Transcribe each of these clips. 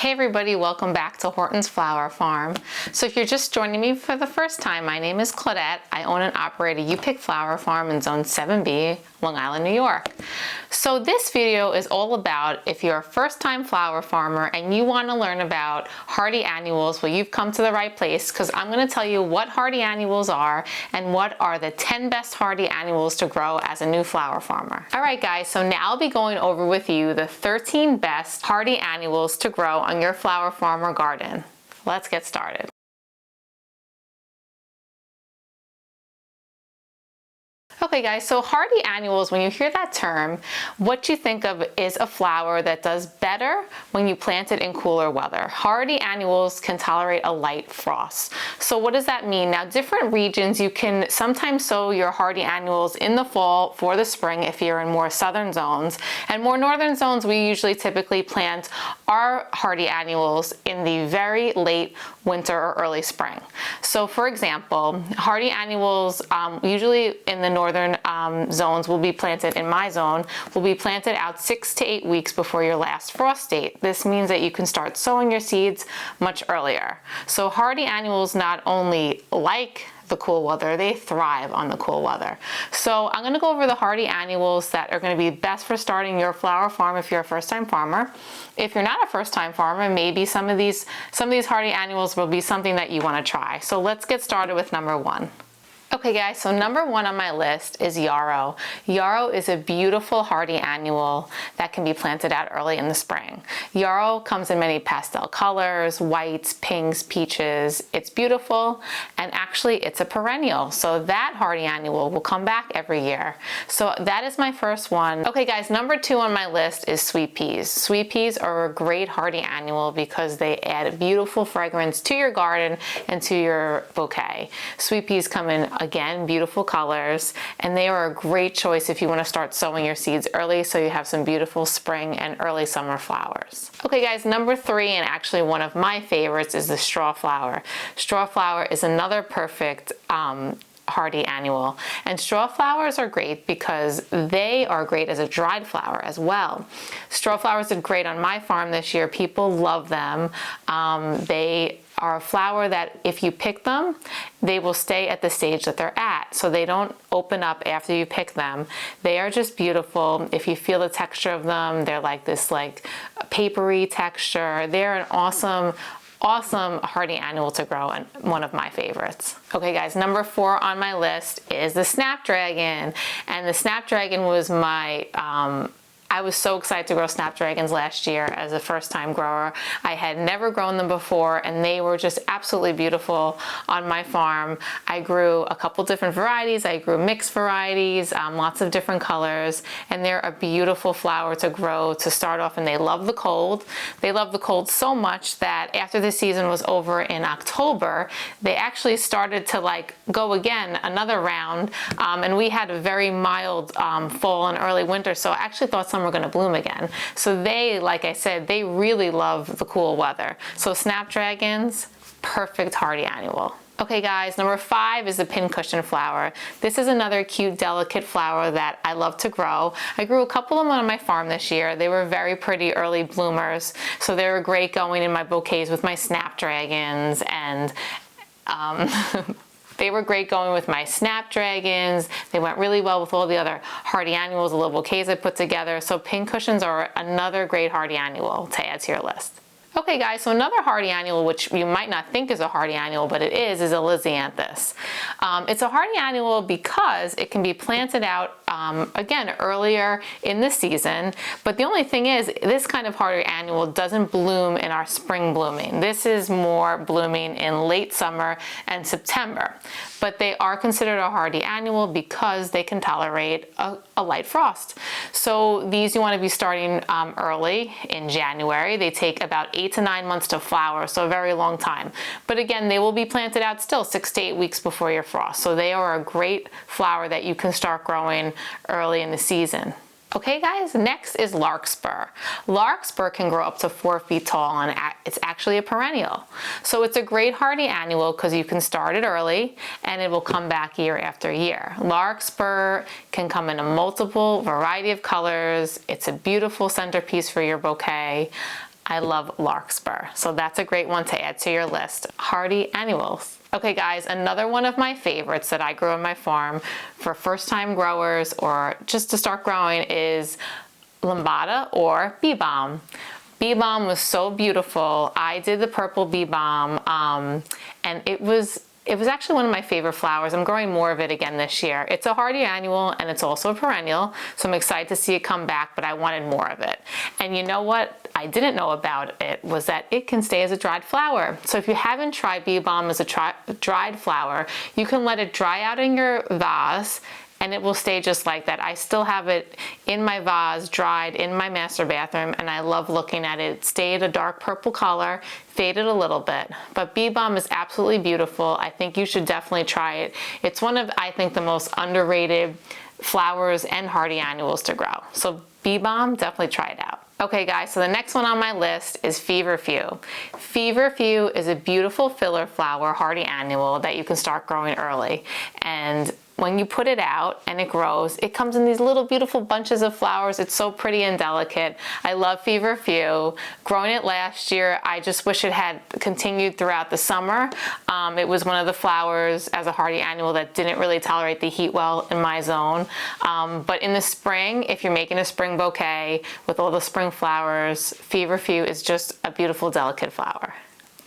Hey everybody, welcome back to Horton's Flower Farm. So if you're just joining me for the first time, my name is Claudette. I own and operate a U-Pick flower farm in Zone 7B, Long Island, New York. So this video is all about if you're a first-time flower farmer and you want to learn about hardy annuals, well, you've come to the right place, because I'm going to tell you what hardy annuals are and what are the 10 best hardy annuals to grow as a new flower farmer. All right guys, so now I'll be going over with you the 13 best hardy annuals to grow on your flower farm or garden. Let's get started. Okay guys, so hardy annuals, when you hear that term, what you think of is a flower that does better when you plant it in cooler weather. Hardy annuals can tolerate a light frost. So what does that mean? Now, different regions, you can sometimes sow your hardy annuals in the fall for the spring if you're in more southern zones. And more northern zones, we usually typically plant our hardy annuals in the very late winter or early spring. So for example, hardy annuals, usually in the northern zones, will be planted, in my zone, will be planted out 6 to 8 weeks before your last frost date. This means that you can start sowing your seeds much earlier. So hardy annuals not only like the cool weather, they thrive on the cool weather. So I'm going to go over the hardy annuals that are going to be best for starting your flower farm if you're a first-time farmer. If you're not a first-time farmer, maybe some of these hardy annuals will be something that you want to try. So let's get started with number one. Okay guys, so number one on my list is yarrow. Yarrow is a beautiful hardy annual that can be planted out early in the spring. Yarrow comes in many pastel colors, whites, pinks, peaches. It's beautiful, and actually it's a perennial. So that hardy annual will come back every year. So that is my first one. Okay guys, number two on my list is sweet peas. Sweet peas are a great hardy annual because they add a beautiful fragrance to your garden and to your bouquet. Sweet peas come in, again, beautiful colors, and they are a great choice if you want to start sowing your seeds early so you have some beautiful spring and early summer flowers. Okay guys, number three, and actually one of my favorites, is the straw flower. Straw flower is another perfect hardy annual, and straw flowers are great because they are great as a dried flower as well. Straw flowers did great on my farm this year. People love them. They are a flower that if you pick them, they will stay at the stage that they're at. So they don't open up after you pick them. They are just beautiful. If you feel the texture of them, they're like this papery texture. They're an awesome hardy annual to grow, and one of my favorites. Okay guys, number four on my list is the Snapdragon. And the Snapdragon was my, I was so excited to grow Snapdragons last year as a first-time grower. I had never grown them before, and they were just absolutely beautiful on my farm. I grew a couple different varieties. I grew mixed varieties, lots of different colors, and they're a beautiful flower to grow to start off, and they love the cold. They love the cold so much that after the season was over in October, they actually started to go again, another round, and we had a very mild fall and early winter, so I actually thought some were going to bloom again. So they, like I said, they really love the cool weather. So Snapdragons, perfect hardy annual. Okay guys, number five is the pincushion flower. This is another cute, delicate flower that I love to grow. I grew a couple of them on my farm this year. They were very pretty early bloomers, so they were great going in my bouquets with my Snapdragons, and they were great going with my Snapdragons. They went really well with all the other hardy annuals, the little bouquets I put together. So pincushions are another great hardy annual to add to your list. Okay guys, so another hardy annual, which you might not think is a hardy annual, but it is a Lisianthus. It's a hardy annual because it can be planted out, again, earlier in the season, but the only thing is, this kind of hardy annual doesn't bloom in our spring blooming. This is more blooming in late summer and September, but they are considered a hardy annual because they can tolerate a light frost. So these you want to be starting early in January. They take about 8 to 9 months to flower, so a very long time. But again, they will be planted out still 6 to 8 weeks before your frost. So they are a great flower that you can start growing early in the season. Okay guys, next is Larkspur. Larkspur can grow up to 4 feet tall, and it's actually a perennial. So it's a great hardy annual because you can start it early and it will come back year after year. Larkspur can come in a multiple variety of colors. It's a beautiful centerpiece for your bouquet. I love Larkspur. So that's a great one to add to your list. Hardy annuals. Okay guys, another one of my favorites that I grew on my farm for first time growers or just to start growing is Lambada or Bee Balm. Bee Balm was so beautiful. I did the purple Bee Balm and it was actually one of my favorite flowers. I'm growing more of it again this year. It's a hardy annual and it's also a perennial, so I'm excited to see it come back, but I wanted more of it. And you know what I didn't know about it was that it can stay as a dried flower. So if you haven't tried Bee Balm as a dried flower, you can let it dry out in your vase and it will stay just like that. I still have it in my vase, dried in my master bathroom, and I love looking at it. It stayed a dark purple color, faded a little bit, but Bee Balm is absolutely beautiful. I think you should definitely try it. It's one of, I think, the most underrated flowers and hardy annuals to grow. So Bee Balm, definitely try it out. Okay guys, so the next one on my list is Feverfew. Feverfew is a beautiful filler flower, hardy annual that you can start growing early. And when you put it out and it grows, it comes in these little beautiful bunches of flowers. It's so pretty and delicate. I love Feverfew. Growing it last year, I just wish it had continued throughout the summer. It was one of the flowers as a hardy annual that didn't really tolerate the heat well in my zone. But in the spring, if you're making a spring bouquet with all the spring flowers, Feverfew is just a beautiful, delicate flower.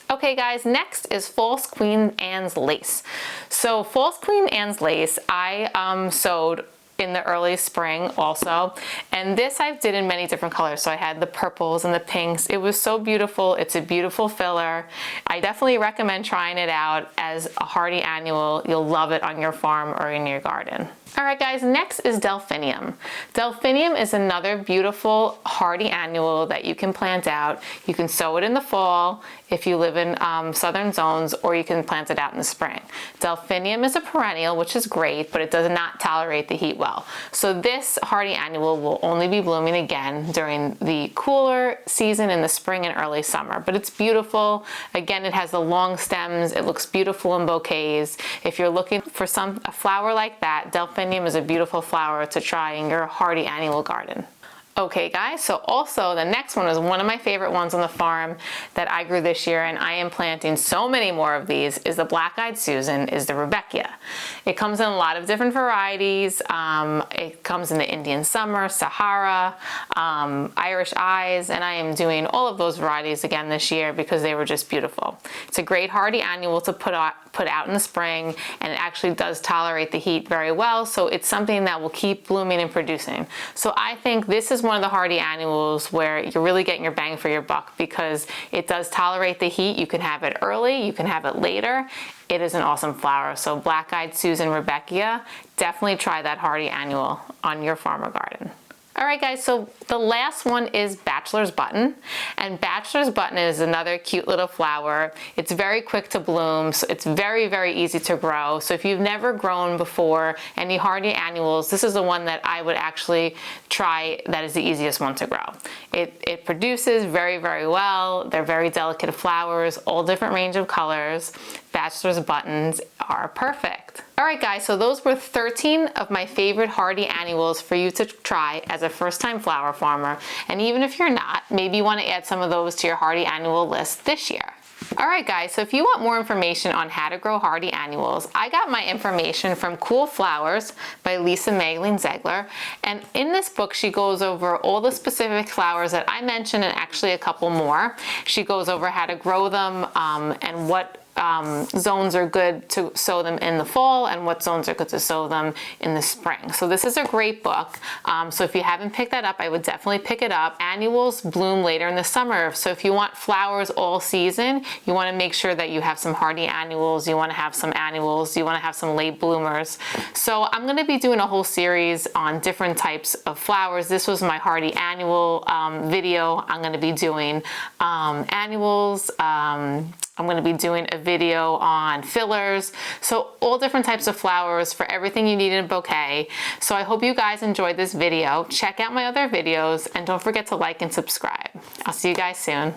Okay guys, next is False Queen Anne's lace. So False Queen Anne's lace, I sewed in the early spring also, and this I did in many different colors. So I had the purples and the pinks. It was so beautiful. It's a beautiful filler. I definitely recommend trying it out as a hardy annual. You'll love it on your farm or in your garden. All right guys, next is Delphinium. Delphinium is another beautiful hardy annual that you can plant out. You can sow it in the fall if you live in southern zones, or you can plant it out in the spring. Delphinium is a perennial, which is great, but it does not tolerate the heat well. So this hardy annual will only be blooming again during the cooler season in the spring and early summer, but it's beautiful. Again, it has the long stems. It looks beautiful in bouquets. If you're looking for a flower like that, Delphinium is a beautiful flower to try in your hardy annual garden. Okay guys, so also the next one is one of my favorite ones on the farm that I grew this year, and I am planting so many more of these, is the Black-Eyed Susan, is the Rudbeckia. It comes in a lot of different varieties. It comes in the Indian Summer, Sahara, Irish Eyes, and I am doing all of those varieties again this year because they were just beautiful. It's a great hardy annual to put out in the spring, and it actually does tolerate the heat very well, so it's something that will keep blooming and producing. So I think this is one of the hardy annuals where you're really getting your bang for your buck because it does tolerate the heat. You can have it early, you can have it later. It is an awesome flower. So Black-Eyed Susan Rudbeckia, definitely try that hardy annual on your farm or garden. All right guys, so the last one is Bachelor's Button, and Bachelor's Button is another cute little flower. It's very quick to bloom, so it's very, very easy to grow. So if you've never grown before any hardy annuals, this is the one that I would actually try that is the easiest one to grow. It produces very, very well. They're very delicate flowers, all different range of colors. Bachelor's Buttons are perfect. All right guys, so those were 13 of my favorite hardy annuals for you to try as a first-time flower farmer. And even if you're not, maybe you want to add some of those to your hardy annual list this year. All right guys, so if you want more information on how to grow hardy annuals, I got my information from Cool Flowers by Lisa Magdalene Ziegler. And in this book, she goes over all the specific flowers that I mentioned and actually a couple more. She goes over how to grow them and what zones are good to sow them in the fall and what zones are good to sow them in the spring. So this is a great book. So if you haven't picked that up, I would definitely pick it up. Annuals bloom later in the summer. So if you want flowers all season, you want to make sure that you have some hardy annuals, you want to have some annuals, you want to have some late bloomers. So I'm going to be doing a whole series on different types of flowers. This was my hardy annual video. I'm going to be doing annuals. I'm going to be doing a video on fillers, so all different types of flowers for everything you need in a bouquet. So I hope you guys enjoyed this video. Check out my other videos and don't forget to like and subscribe. I'll see you guys soon.